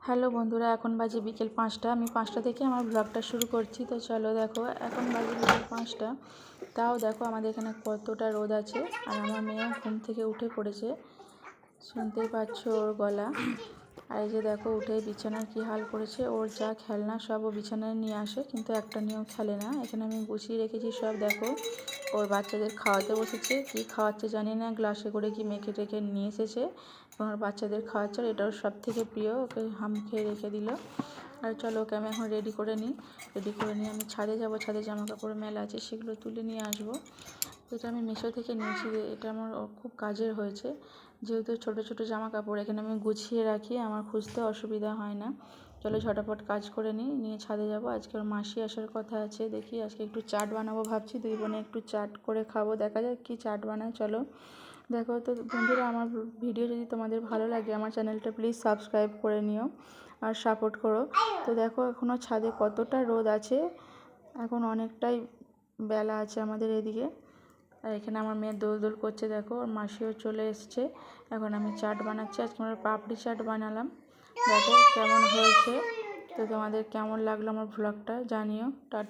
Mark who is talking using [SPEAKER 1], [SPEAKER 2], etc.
[SPEAKER 1] Hello বন্ধুরা, এখন বাজে বিকেল 5টা। আমি 5টা থেকে আমার ব্লগটা শুরু করছি। তো চলো দেখো, এখন বাজে বিকেল 5টা, তাও দেখো আমাদের এখানে কতটা রোদ আছে। আর আমার মেয়েও ঘুম থেকে উঠে পড়েছে, শুনতেই পাচ্ছ ওর গলা। আর এই যে দেখো উঠে বিছানার কি হাল করেছে। ওর যা খেলনা সব ও বিছানায় নিয়ে আসে, কিন্তু একটা নিয়েও খেলে না। এখানে আমি গুছিয়ে রেখেছি সব। দেখো ওর বাচ্চাদের খাওয়াতে বসেছে, কি খাওয়াচ্ছে জানি না, গ্লাসে করে কি মেখে টেখে নিয়ে এসেছে। ওর বাচ্চাদের খাওয়াচ্ছে, এটাও সব থেকে প্রিয়। ওকে হাম খেয়ে রেখে দিল। আর চলো ওকে আমি এখন রেডি করে নিই। রেডি করে নিয়ে আমি ছাদে যাব। ছাদে জামা কাপড় মেলা আছে, সেগুলো তুলে নিয়ে আসবো। এটা আমি মিশো থেকে নিয়েছি। এটা আমার খুব কাজের হয়েছে, যেহেতু ছোট ছোট জামা কাপড় এখানে আমি গুছিয়ে রাখি, আমার খুঁজতে অসুবিধা হয় না। চলো ঝটাপট কাজ করে নিয়ে ছাদে যাব। আজকে ওর মাসি আসার কথা আছে, দেখি আজকে একটু চাট বানাবো ভাবছি। দুই বোনে একটু চাট করে খাবো, দেখা যাক কি চাট বানায়। চলো দেখো। তো বন্ধুরা, আমার ভিডিও যদি তোমাদের ভালো লাগে আমার চ্যানেলটা প্লিজ সাবস্ক্রাইব করে নিও আর সাপোর্ট করো। তো দেখো এখনও ছাদে কতটা রোদ আছে, এখন অনেকটাই বেলা আছে আমাদের এদিকে। আর এখানে আমার মেয়ে দোল দোল করছে, দেখো ওর মাসিও চলে এসছে। এখন আমি চাট বানাচ্ছি, আজকে আমরা পাপড়ি চাট বানালাম। দেখো কেমন হয়েছে। তো তোমাদের কেমন লাগলো আমার ভ্লগটা জানিও। টাটা।